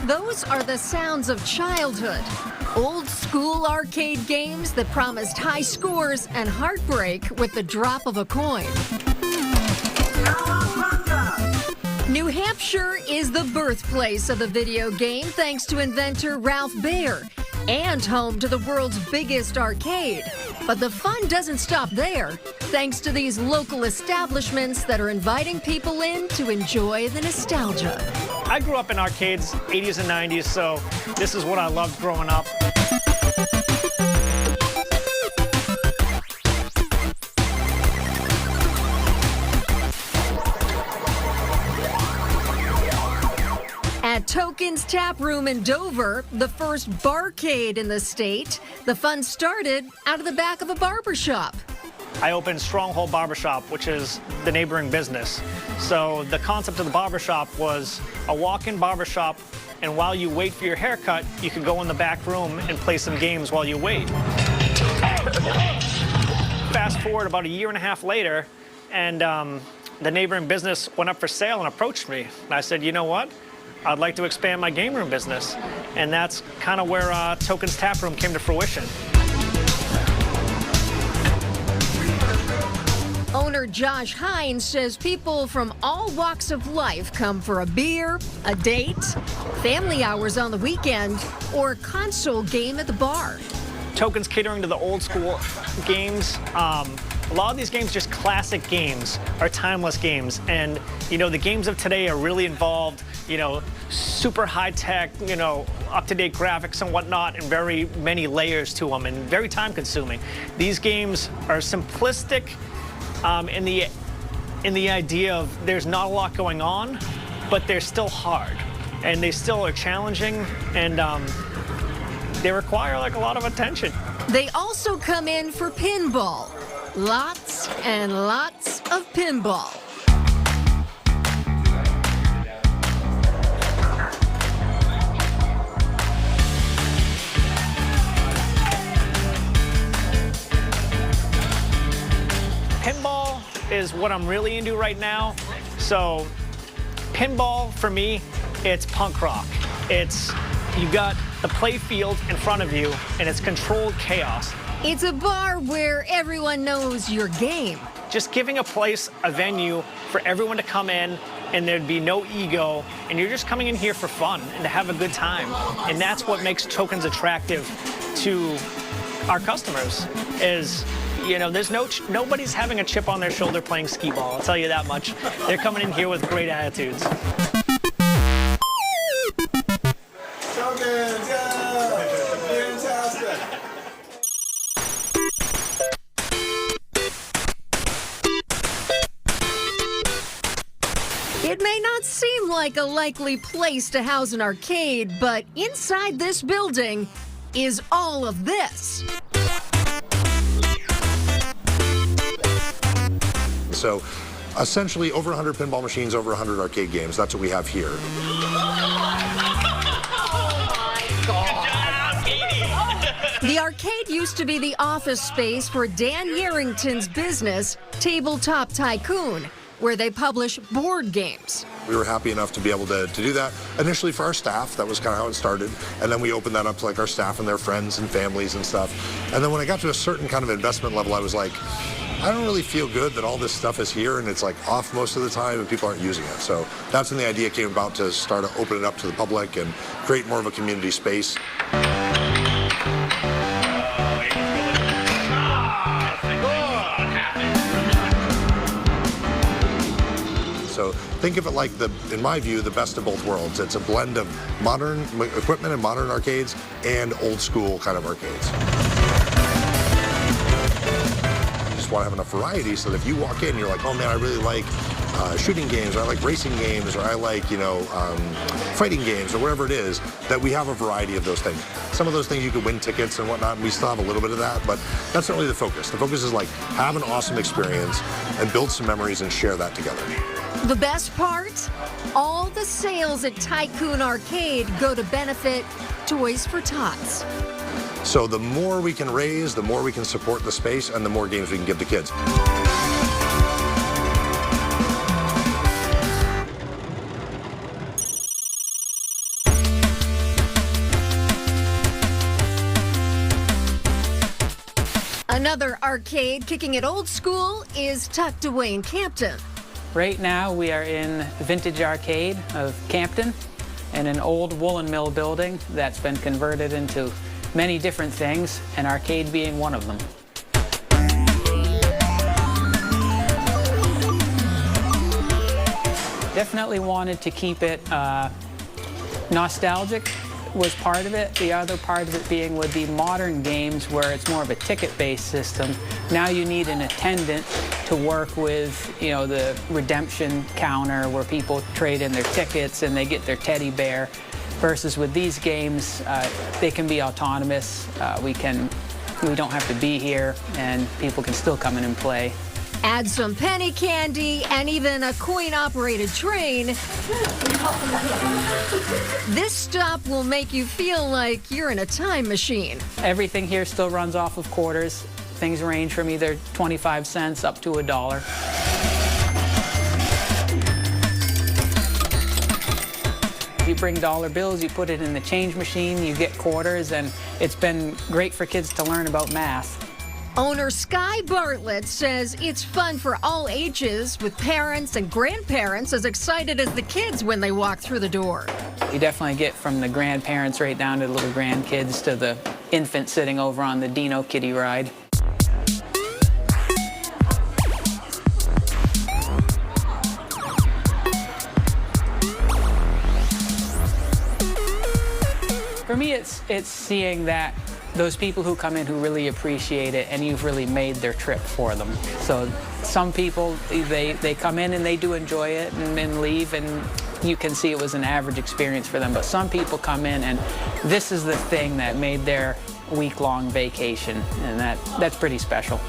Those are the sounds of childhood. Old school arcade games that promised high scores and heartbreak with the drop of a coin. New Hampshire is the birthplace of the video game thanks to inventor Ralph Baer and home to the world's biggest arcade. But the fun doesn't stop there, thanks to these local establishments that are inviting people in to enjoy the nostalgia. I grew up in arcades, 80s and 90s, so this is what I loved growing up. At Tokens Tap Room in Dover, the first barcade in the state, the fun started out of the back of a barbershop. I opened Stronghold Barbershop, which is the neighboring business. So the concept of the barbershop was a walk-in barbershop, and while you wait for your haircut, you can go in the back room and play some games while you wait. Fast forward about a year and a half later, and the neighboring business went up for sale and approached me. And I said, you know what? I'd like to expand my game room business. And that's kind of where Tokens Tap Room came to fruition. Owner Josh Hines says people from all walks of life come for a beer, a date, family hours on the weekend, or a console game at the bar. Tokens catering to the old school games. A lot of these games, just classic games, are timeless games. And, you know, the games of today are really involved, you know, super high-tech, you know, up-to-date graphics and whatnot, and very many layers to them, and very time-consuming. These games are simplistic in the idea of there's not a lot going on, but they're still hard. And they still are challenging, and they require, like, a lot of attention. They also come in for pinball. Lots and lots of pinball. Pinball is what I'm really into right now. So pinball, for me, it's punk rock. You've got the play field in front of you, and it's controlled chaos. It's a bar where everyone knows your game. Just giving a place, a venue for everyone to come in, and there'd be no ego, and you're just coming in here for fun and to have a good time. And that's what makes Tokens attractive to our customers, is, you know, nobody's having a chip on their shoulder playing skee ball, I'll tell you that much. They're coming in here with great attitudes. Tokens, yeah! Fantastic! It may not seem like a likely place to house an arcade, but inside this building is all of this. So essentially over 100 pinball machines, over 100 arcade games. That's what we have here. The arcade used to be the office space for Dan Yarrington's business, Tabletop Tycoon, where they publish board games. We were happy enough to be able to do that initially for our staff. That was kind of how it started. And then we opened that up to like our staff and their friends and families and stuff. And then when I got to a certain kind of investment level, I was like, I don't really feel good that all this stuff is here and it's like off most of the time and people aren't using it. So that's when the idea came about, to start to open it up to the public and create more of a community space. So think of it like, in my view, the best of both worlds. It's a blend of modern equipment and modern arcades and old school kind of arcades. You just want to have enough variety so that if you walk in, you're like, oh man, I really like shooting games, or I like racing games, or I like, you know, fighting games, or whatever it is, that we have a variety of those things. Some of those things you could win tickets and whatnot, and we still have a little bit of that, but that's not really the focus. The focus is like, have an awesome experience and build some memories and share that together. The best part? All the sales at Tycoon Arcade go to benefit Toys for Tots. So the more we can raise, the more we can support the space, and the more games we can give to kids. Another arcade kicking it old school is tucked away in Campton. Right now we are in Vintage Arcade of Campton in an old woolen mill building that's been converted into many different things, and arcade being one of them. Definitely wanted to keep it nostalgic was part of it. The other part of it being with the modern games where it's more of a ticket-based system. Now you need an attendant to work with, you know, the redemption counter where people trade in their tickets and they get their teddy bear. Versus with these games, they can be autonomous. We don't have to be here, and people can still come in and play. Add some penny candy and even a coin-operated train. This stop will make you feel like you're in a time machine. Everything here still runs off of quarters. Things range from either 25 cents up to $1. You bring dollar bills, you put it in the change machine, you get quarters, and it's been great for kids to learn about math. Owner Sky Bartlett says it's fun for all ages, with parents and grandparents as excited as the kids when they walk through the door. You definitely get from the grandparents right down to the little grandkids to the infant sitting over on the Dino Kitty ride. For me, it's seeing that those people who come in who really appreciate it, and you've really made their trip for them. So some people, they come in and they do enjoy it and then leave, and you can see it was an average experience for them. But some people come in and this is the thing that made their week-long vacation, and that's pretty special.